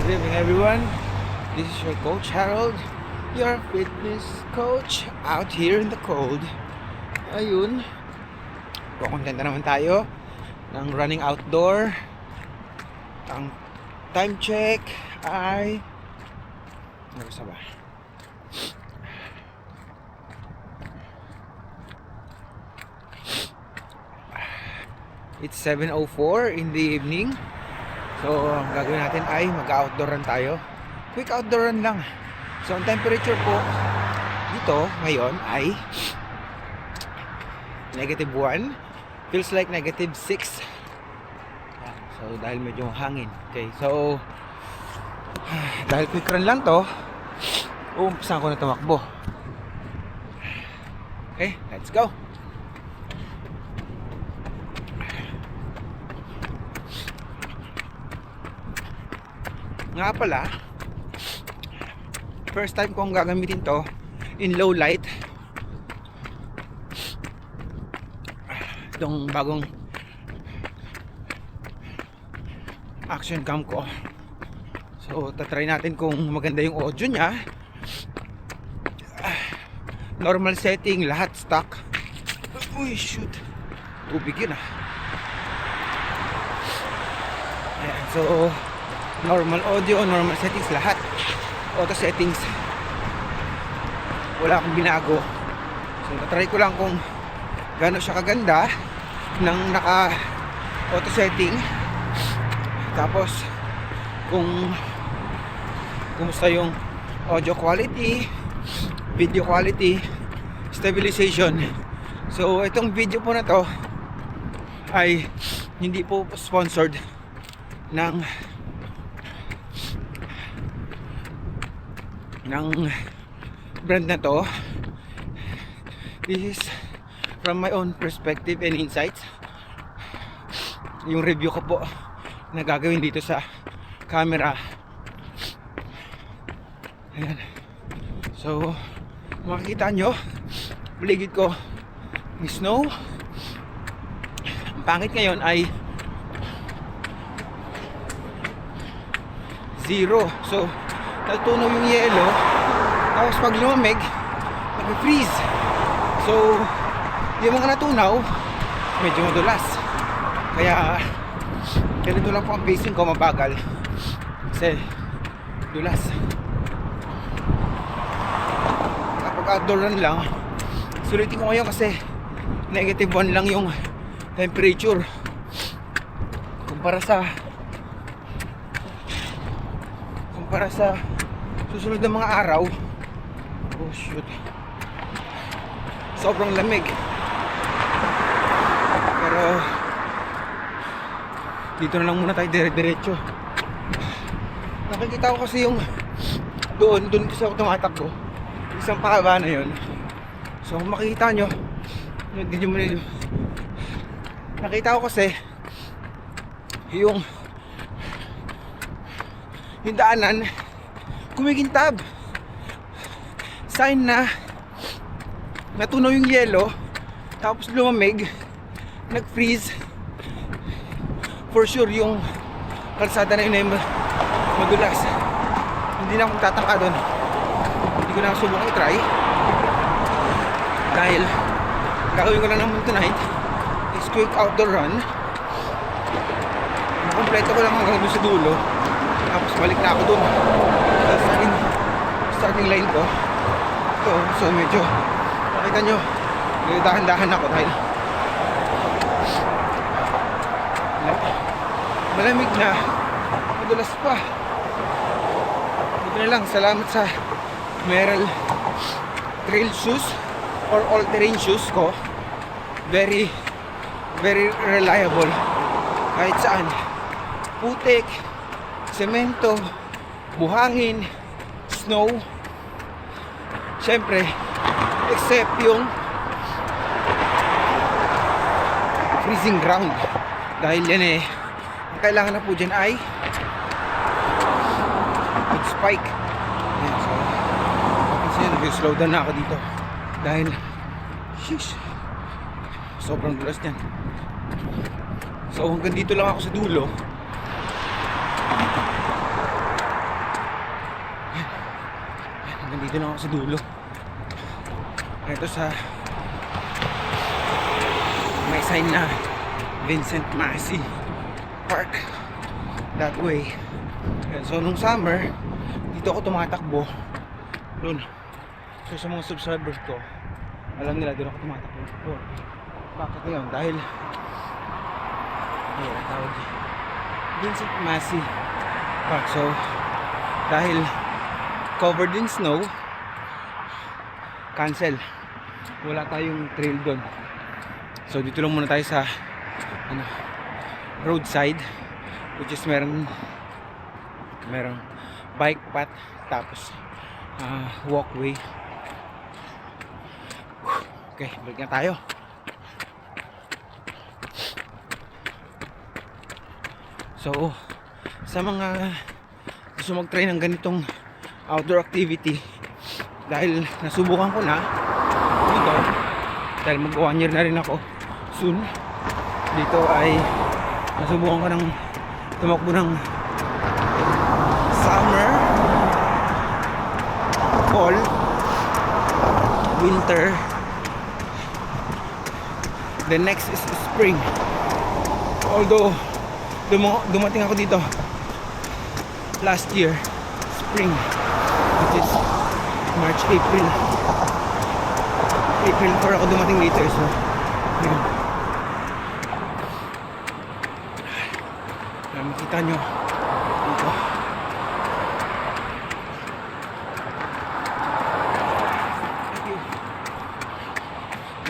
Good evening, everyone. This is your coach Harold, your fitness coach out here in the cold. Ayun, kukontenta naman tayo ng running outdoor. Ang time check ay ano ba? It's 7:04 in the evening. So, ang gagawin natin ay mag-outdoor run tayo. Quick outdoor run lang. So, ang temperature po dito ngayon ay -1. Feels like -6. So, dahil medyo hangin. Okay, so dahil quick run lang to, uumpisan ko na tumakbo. Okay, let's go. Nga pala, first time kong gagamitin to in low light. Itong bagong action cam ko. So, tatry natin kung maganda yung audio nya. Normal setting, lahat stock. Uy, shoot. Tubig yun ah. Ayan, so normal audio, normal settings, lahat auto settings, wala akong binago. So natry ko lang kung gaano siya kaganda ng naka auto setting, tapos kung kumusta yung audio quality, video quality, stabilization. So itong video po na to ay hindi po sponsored ng brand na to. This is from my own perspective and insights. Yung review ko po na gagawin dito sa camera. Ayan. So makikita nyo paligid ko may snow. Ang pangit ngayon ay 0. So natutunaw yung yelo, tapos pag lumamig nag-freeze. So yung mga natunaw medyo madulas, kaya ganito lang po ang pacing ko, mabagal kasi dulas. Kapag outdoor run lang, sulitin ko ngayon kasi -1 lang yung temperature kumpara sa susunod na mga araw. Oh shoot, sobrang lamig. Pero dito na lang muna tayo dire-diretso. Nakikita ko kasi yung doon kasi ako tumatakbo, isang pakaba na yun. So kung makikita nyo, nakita ko kasi yung daanan kumikintab, sign na natunaw yung yelo, tapos lumamig, nag-freeze. For sure yung kalsada na yun ay madulas. Hindi na akong tatangka doon, hindi ko na subukang i-try dahil gagawin ko lang naman tonight is quick outdoor run. Kompleto ko lang hanggang doon sa dulo, tapos balik na ako doon sa starting line ko. Ito, so medyo makita nyo dahan-dahan ako dahil malamig na, madulas pa. Ito na lang, salamat sa Merrell trail shoes or all-terrain shoes ko. Very reliable kahit saan, putik, semento, buhangin, snow, syempre except yung freezing ground, dahil yan ang kailangan na po dyan ay good spike. Ayan, so kasi nag-slow down na ako dito dahil sheesh, sobrang dulas nyan. So hanggang dito lang ako sa dulo. Dito na ako sa dulo. Ito sa may sign na Vincent Massey Park that way. And so nung summer dito ako tumatakbo doon. So sa mga subscribers ko, alam nila doon ako tumatakbo. So, bakit yun? Dahil ang tawag Vincent Massey Park. So dahil covered in snow, cancel, wala tayong trail doon. So dito lang muna tayo sa roadside, which is merong bike path, tapos walkway. Okay, balik na tayo. So sa mga gusto mag-try ng ganitong outdoor activity, dahil nasubukan ko na dito, dahil mag 1 year na rin ako soon dito, ay nasubukan ko ng tumakbo ng summer, fall, winter, the next is spring. Although dumating ako dito last year spring, which is March, April 4 ako dumating dito. So yun, makita nyo dito.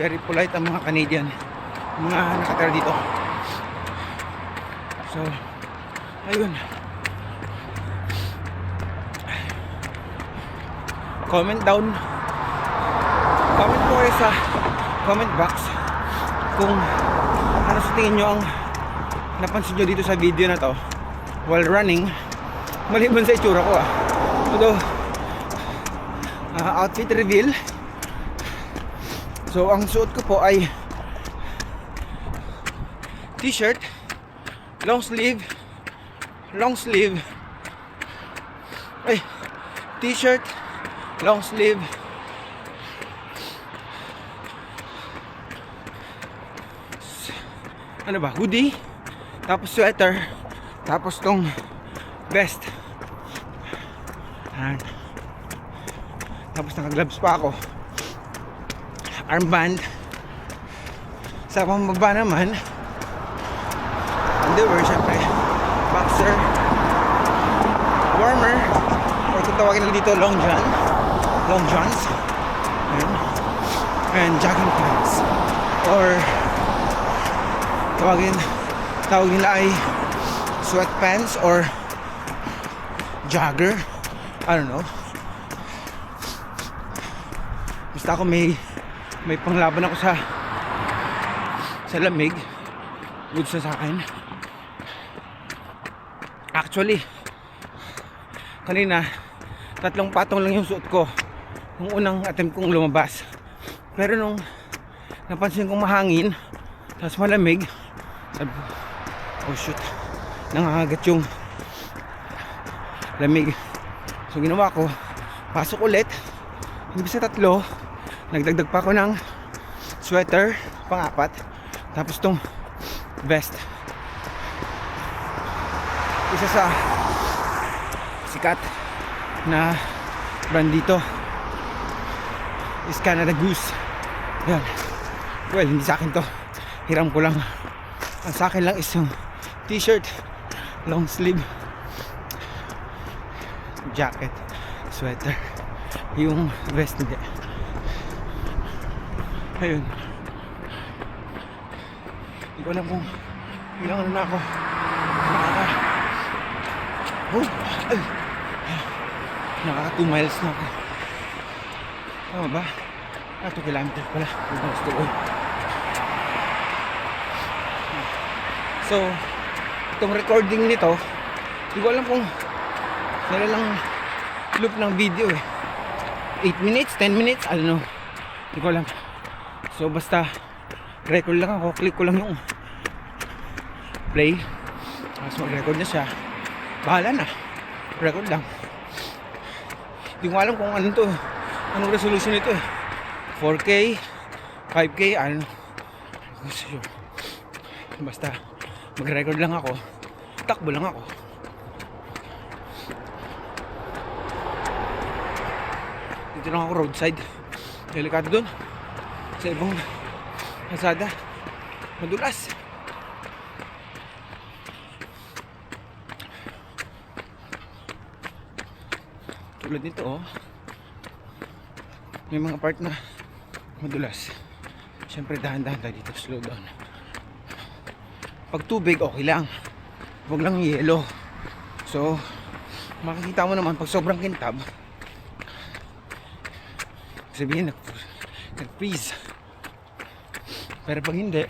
Very polite ang mga Canadian, mga nakatira dito. So ayun, comment po kayo sa comment box kung ano sa tingin nyo ang napansin nyo dito sa video na to while running, maliban sa itsura ko. Although outfit reveal. So ang suot ko po ay t-shirt, long sleeve, t-shirt, long sleeve, ano ba, hoodie, tapos sweater, tapos tong vest, tapos naka-gloves pa ako, armband, sa pambaba naman underwear, syempre boxer, warmer, or kung tawagin nila dito long johns, and jogging pants, or tawag nila ay sweatpants or jogger, I don't know. Basta ako may panglaban ako sa lamig, goods na sa akin. Actually kanina 3 patong lang yung suot ko nung unang attempt kong lumabas, pero nung napansin kong mahangin tapos malamig, sabi ko, oh shoot, nangangagat yung lamig. So ginawa ko, pasok ulit, imbis na 3, nagdagdag pa ako ng sweater, pang-4, tapos tong vest. Isa sa sikat na brand dito is Canada Goose. Yan. Well, hindi sa akin to, hiram ko lang. Ang sa akin lang is yung t-shirt, long sleeve, jacket, sweater. Yung vest hindi. Ayun, hindi ko alam kung ilang ano na ako. Nakaka 2 miles na ako. Tama ba? 2 kilometers pala. So itong recording nito, hindi ko alam kung lang loop ng video 8 minutes, 10 minutes, I don't know, hindi ko alam. So basta record lang ako, click ko lang yung play, tapos mag record na siya, bahala na, record lang. Hindi ko alam kung ano to. Anong resolution ito eh. 4K, 5K, ano. Sure. Basta mag-record lang ako. Takbo lang ako. Dito lang ako roadside. Delikado dun. Sa ibang kalsada. Madulas. Tulad nito oh. May mga part na madulas. Siyempre dahan-dahan tayo dito. Slow down. Pag tubig okay lang. Huwag lang yelo. So makikita mo naman pag sobrang kintab, sabihin nag-freeze. Pero pag hindi,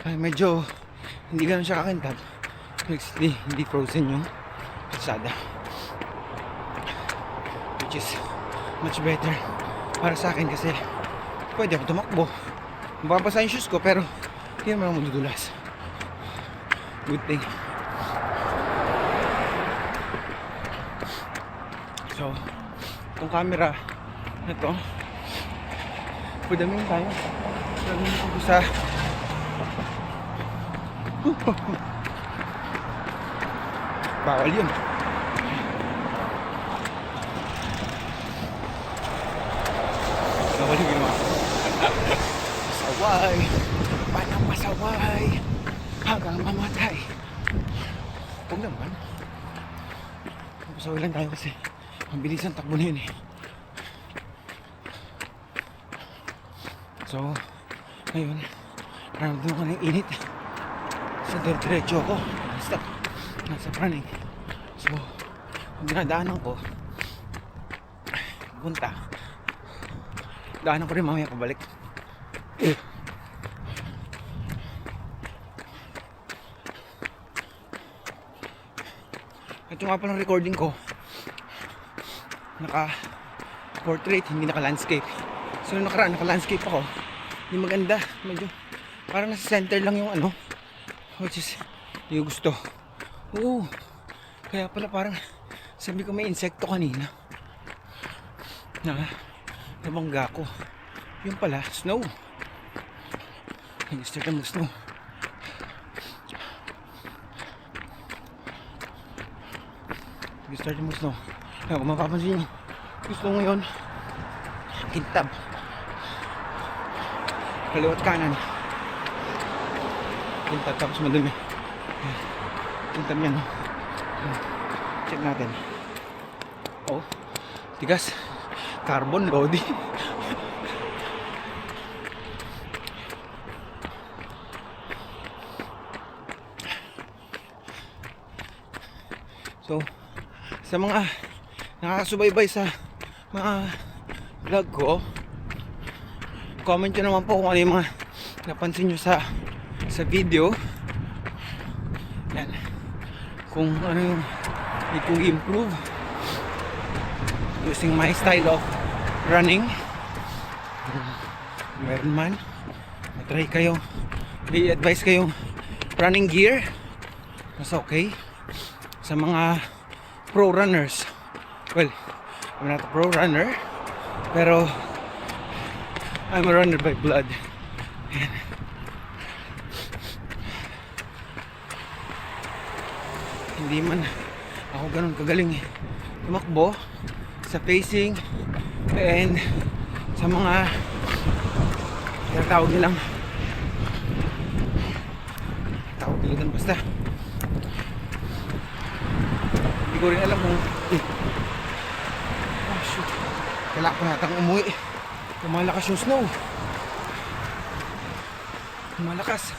ay medyo hindi ganun siya kakintab. Hindi frozen yung kalsada, which is much better para sa akin kasi pwede ako tumakbo. Mababasa yung shoes ko pero hindi naman ako madudulas. Good thing. So itong camera na to, for the meantime, gagawin ko sa bawal yun. Bawal yung ginawa. Pasaway, panang pasaway hanggang mamatay. Huwag naman. Pasaway lang tayo kasi ang bilis ang takbo na yun eh. So ngayon naramdaman ko ng init. So diretso ako stop nasa running. So ang dinadaanan ko punta, daanan ko rin mamaya pabalik. Ito nga palang recording ko naka portrait, hindi naka landscape. So nung nakaraan naka landscape ako, hindi maganda, medyo parang nasa center lang yung ano, which is yung gusto. Oo, kaya pala parang sabi ko may insekto kanina na nabangga ko. Yung pala snow. Nag-start ang snow. Nag-start ang snow. Kaya kung mapapansin nyo, gusto ngayon kintab kaliwat kanan, kintab tapos madumi. Kintab yan, no? Check natin. Oh, tigas, carbon loading. So sa mga nakakasubaybay sa mga vlog ko, comment nyo naman po kung ano yung mga napansin nyo sa video. Yan, kung ano yung need to improve using my style of running. Meron man, try kayo, i-advise kayong running gear, mas okay sa mga pro runners. Well, I'm not a pro runner, pero I'm a runner by blood. Ayan. Hindi man ako ganun kagaling tumakbo sa pacing and sa mga tawag nilang basta hindi ko rin alam kung oh shoot, kailangan ko natang umuwi. Lumalakas yung snow. Lumalakas.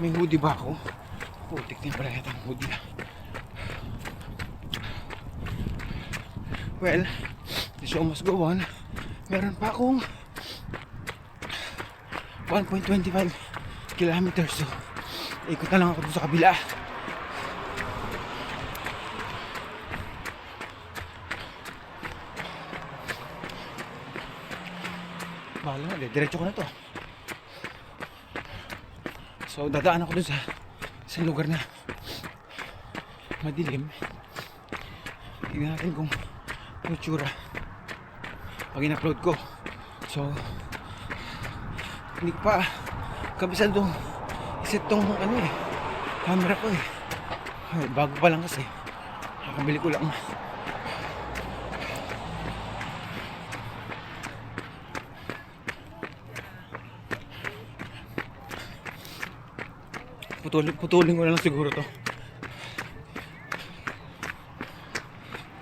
May hoodie ba ako? Putik din pala yata ang hoodie. Well, the show must go on. Meron pa akong 1.25 kilometers. So, ikot na lang ako dun sa kabila. Bahala na, diretso ko na to. So dadaan ako dun sa lugar na madilim. Tignan natin kung ano tsura pag in-upload ko. So hindi ko pa kabisado iset tong ano eh, camera ko eh. Ay, bago pa lang kasi, nakabili ko lang. Putulin ko na lang siguro to.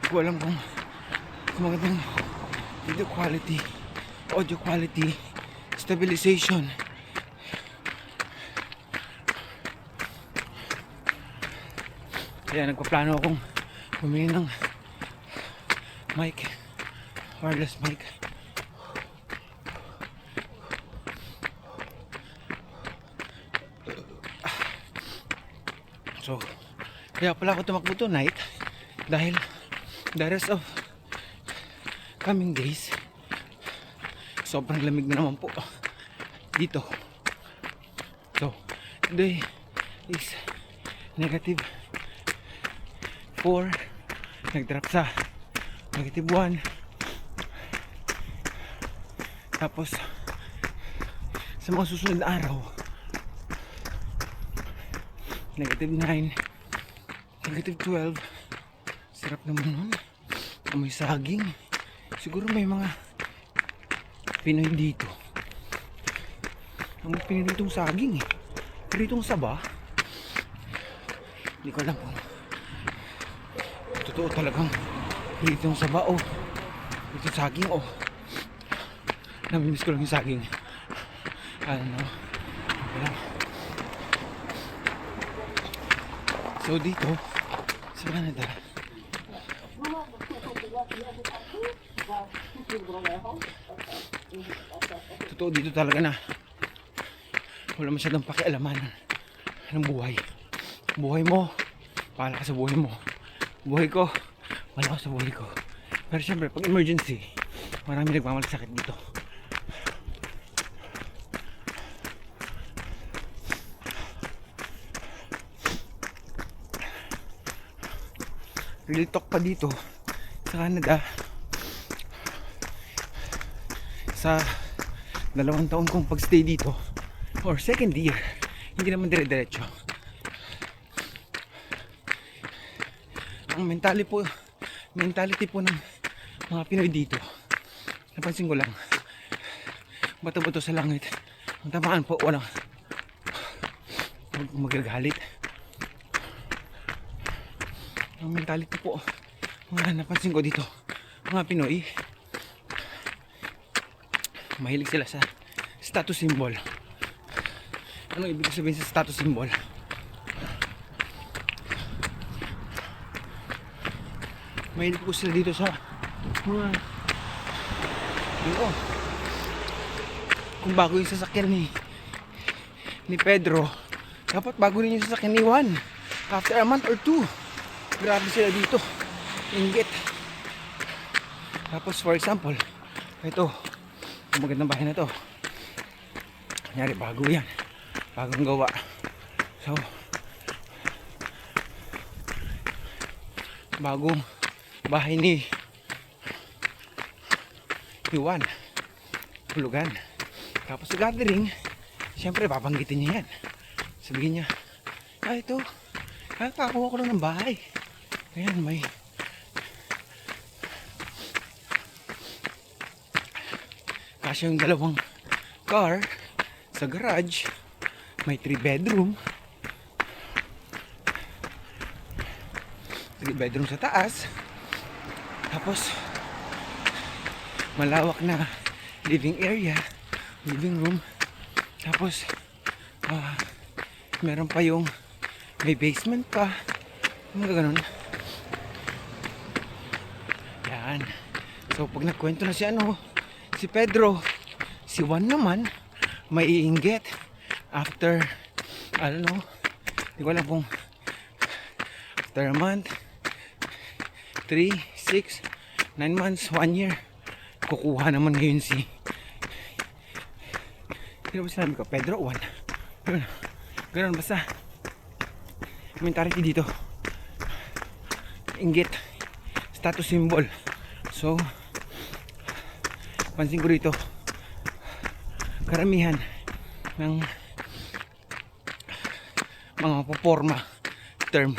Hindi ko alam kung magandang video quality, audio quality, stabilization. Kaya nagpaplano akong bumili ng mic, wireless mic. So, kaya pala ako tumakbo tonight dahil the rest of coming days sobrang lamig na naman po dito. So, today is negative 4, nag-drop sa negative 1, tapos sa mga susunod na araw negative 9, negative 12. Sarap naman nun, amoy saging. Siguro may mga Pinoy dito, amoy pinilitong saging eh, pinilitong saba. Hindi ko alam kung totoo talagang pinilitong saba o pinilitong saging o namimiss ko lang yung saging. I don't know. Wala. So dito sa Canada, totoo dito talaga na wala masyadong pakialaman ng buhay. Buhay mo, pahala ka sa buhay mo. Buhay ko, pahala ka sa buhay ko. Pero syempre pag emergency, marami nagmamalasakit dito. Real talk pa dito sa Canada, sa 2 taon kong pagstay dito, or second year, hindi naman dire-diretso. Ang mentality po ng mga Pinoy dito, napansin ko lang, bato-bato sa langit, ang tamaan po, walang magagalit. Ang mentality po, mga napansin ko dito, mga Pinoy, mahilig sila sa status symbol. Ano ibig sabihin sa status symbol? Mahilig po sila dito sa mga yun, kung bago yung sasakyan ni Pedro, dapat bago rin yung sasakyan ni Juan after a month or 2. Grabe sila dito, inggit. Tapos for example, ito, ang magandang bahay na to, kunyari bago yan, bagong gawa. So bagong bahay ni Juan, hulugan. Tapos sa gathering, syempre babanggitin niya yan, sabihin niya, ito, kakakuha ko lang ng bahay. Ayan, may kasya yung 2 car sa garage, may 3 bedroom sa taas, tapos malawak na living area, living room, tapos meron pa yung may basement pa, mga ganun. Yan. So pag nagkwento na si Pedro, si Juan naman may iinggit after, I don't know, hindi ko alam kung after a month, 3, 6, 9 months, 1 year, kukuha naman ngayon si, hindi ba sinabi ko, Pedro o Juan? Ganun basta mentality dito, inggit, status symbol. So pansin ko rito, karamihan ng mga poporma term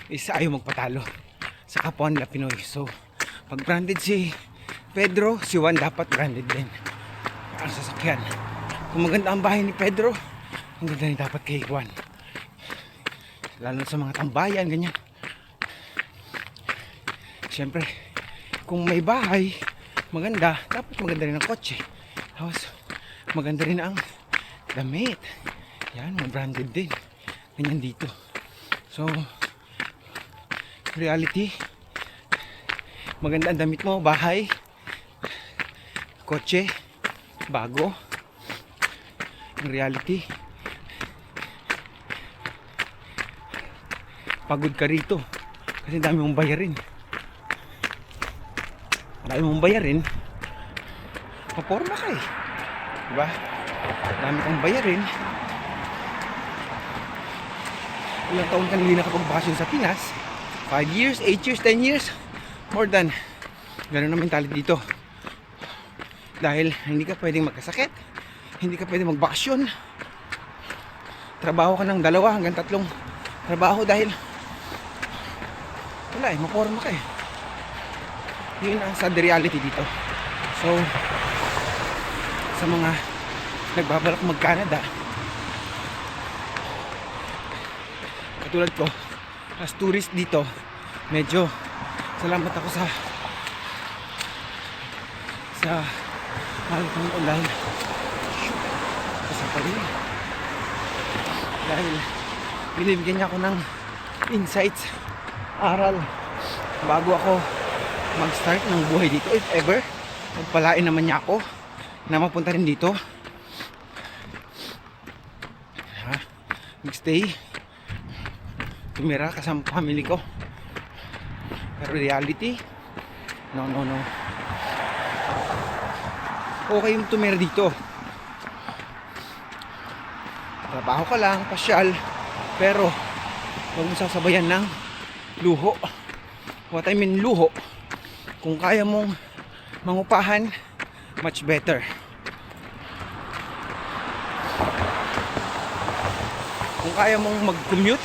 is ayaw magpatalo sa kapwa nila Pinoy. So pag branded si Pedro, si Juan dapat branded din ang sasakyan. Kung maganda ang bahay ni Pedro, ang ganda rin dapat kay Juan, lalo sa mga tambayan, ganyan. Siyempre kung may bahay maganda, dapat maganda rin ang kotse, tapos maganda rin ang damit. Yan, mga branded din, ganyan dito. So reality, maganda ang damit mo, bahay, kotse, bago. Ang reality, pagod ka rito kasi dami mong bayarin. Dami mong bayarin, paporma ka eh, diba? Dami kang bayarin. Ilang taon ka hindi nakapagbakasyon sa Pinas? 5 years, 8 years, 10 years, more than. Ganun na mentality dito. Dahil hindi ka pwedeng magkasakit, hindi ka pwedeng magbakasyon. Trabaho ka ng 2 hanggang 3 trabaho dahil wala eh, maporma ka eh. Yun ang sad reality dito. So sa mga nagbabalak mag-Canada, katulad ko, as tourist dito, medyo salamat ako sa mahal kong ulan dahil binibigyan niya ako ng insights, aral bago ako mag-start ng buhay dito, if ever magpalain naman niya ako na mapunta rin dito, mag-stay, tumira kasama family ko. Pero reality, no. Okay yung tumira dito, trabaho ka lang, pasyal, pero huwag mo sasabayan ng luho. What I mean luho, kung kaya mong mangupahan, much better. Kung kaya mong mag-commute,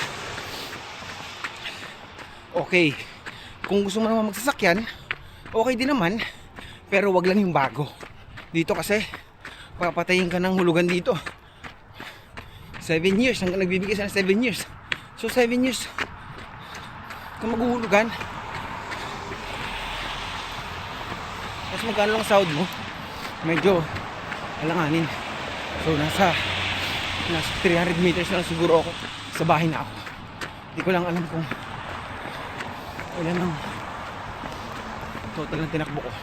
okay. Kung gusto mo naman magsasakyan, okay din naman, pero wag lang yung bago. Dito kasi papatayin ka ng hulugan dito. 7 years, hanggang nagbibigay sa 7 years. So 7 years kung maghuhulugan, mas magkano lang sahod mo, medyo alanganin. So nasa 300 meters na lang siguro ako sa bahay na ako. Hindi ko lang alam kung ilan ang total ng tinakbo ko.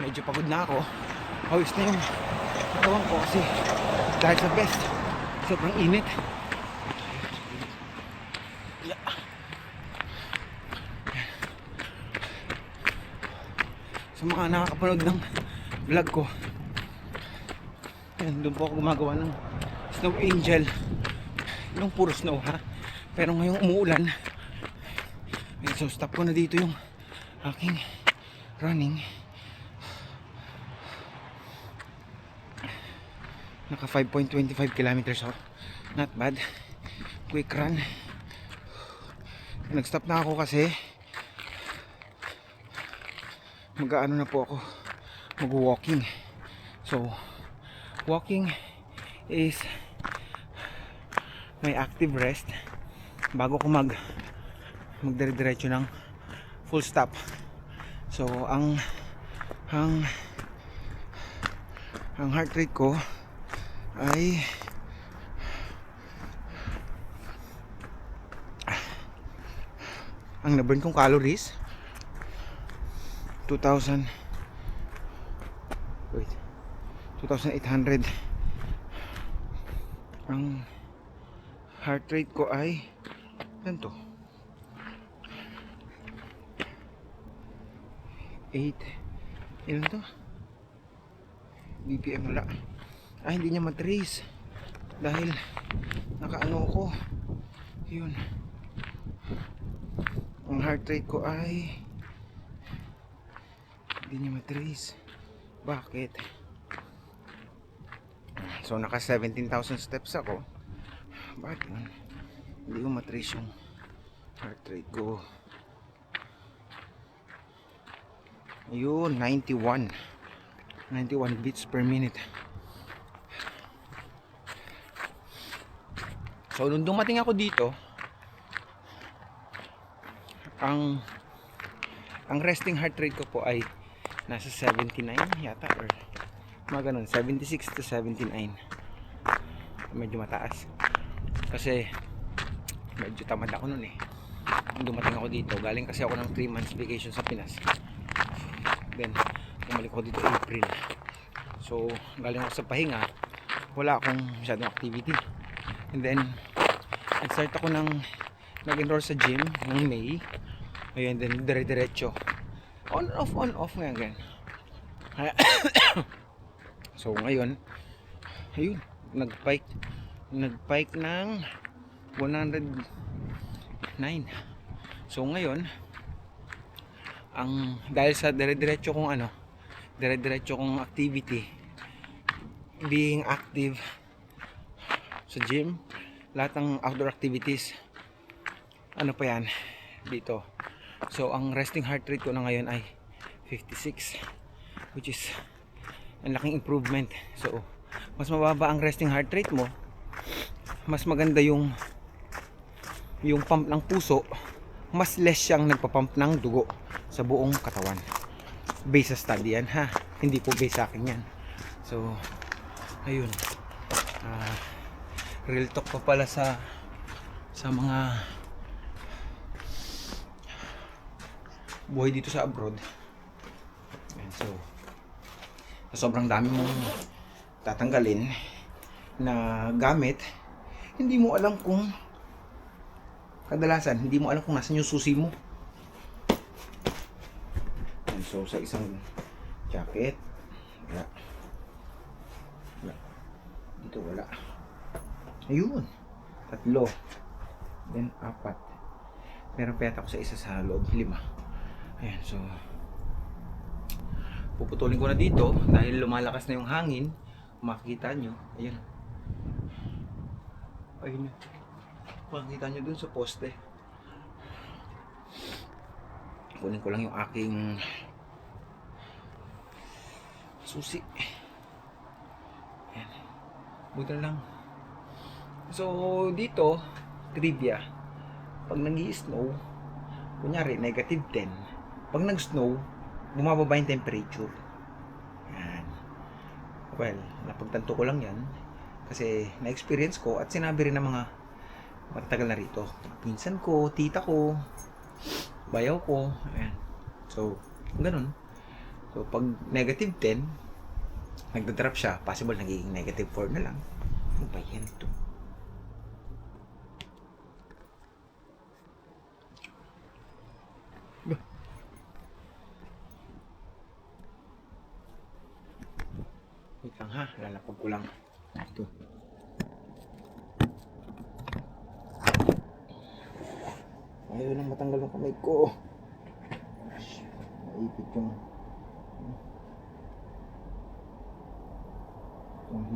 Medyo pagod na ako, pawis na yung katawan ko kasi dahil sa best, sobrang init. Sa mga nakakapanood ng vlog ko, yan, doon po ako gumagawa ng snow angel, yung puro snow ha, pero ngayong umuulan, so stop ko na dito yung aking running. Naka 5.25 kilometers ako, not bad, quick run. Nag-stop na ako kasi mag-aano na po ako, mag-walking. So walking is may active rest bago ko magdire-diretso ng full stop. So ang heart rate ko ay ang na-burn kong calories 2,800. Ang heart rate ko ay ganito. 8. Ilan to? BPM wala. Hindi niya matrace. Dahil nakaano ko. Yun. Ang heart rate ko ay hindi niya matrace. Bakit? So naka 17,000 steps ako. Bakit yun? Hindi ko matrace yung heart rate ko. Ayun, 91 beats per minute. So nung dumating ako dito, ang resting heart rate ko po ay nasa 79 yata, or mga ganun, 76 to 79. Medyo mataas kasi medyo tamad ako nun eh. Nung dumating ako dito, galing kasi ako ng 3 months vacation sa Pinas. Then bumalik ako dito April. So galing ako sa pahinga, wala akong masyadong activity. And then nag-start ako nag-enroll sa gym ng May. Ayun, then dire-diretso on off ngayon. So ngayon, ayun, nag-bike ng 109. So ngayon, dahil sa dire-diretso kong activity, being active sa gym, lahat ng outdoor activities, ano pa yan dito. So ang resting heart rate ko na ngayon ay 56, which is ang laking improvement. So mas mababa ang resting heart rate mo, mas maganda yung pump ng puso, mas less siyang nagpapump ng dugo sa buong katawan. Base sa study yan ha, hindi po base sa akin yan. So ayun, real talk pa pala sa mga buhay dito sa abroad. And so sobrang dami mong tatanggalin na gamit, hindi mo alam kung kadalasan hindi mo alam kung nasan yung susi mo. And so sa isang jacket wala, dito wala, ayun, 3, then 4, meron pa yata ako sa isa sa loob, 5. Ayan, so puputulin ko na dito dahil lumalakas na yung hangin. Makikita nyo, ayun, makikita nyo dun sa poste. Kunin ko lang yung aking susi. Ayan, buti lang. So dito, trivia, pag nag-i-snow, kunyari negative 10, pag nag-snow, bumababa yung temperature. Yan. Well, napagtanto ko lang yan kasi na-experience ko at sinabi rin ng mga matagal na rito, pinsan ko, tita ko, bayaw ko. Ayan. So ganun. So pag negative 10, nagda-drop siya, possible nagiging negative 4 na lang. Ano ba yan to? Wait lang ha, lalapag ko lang. Ito. Ayaw nang matanggal ng kamay ko. Naipit yung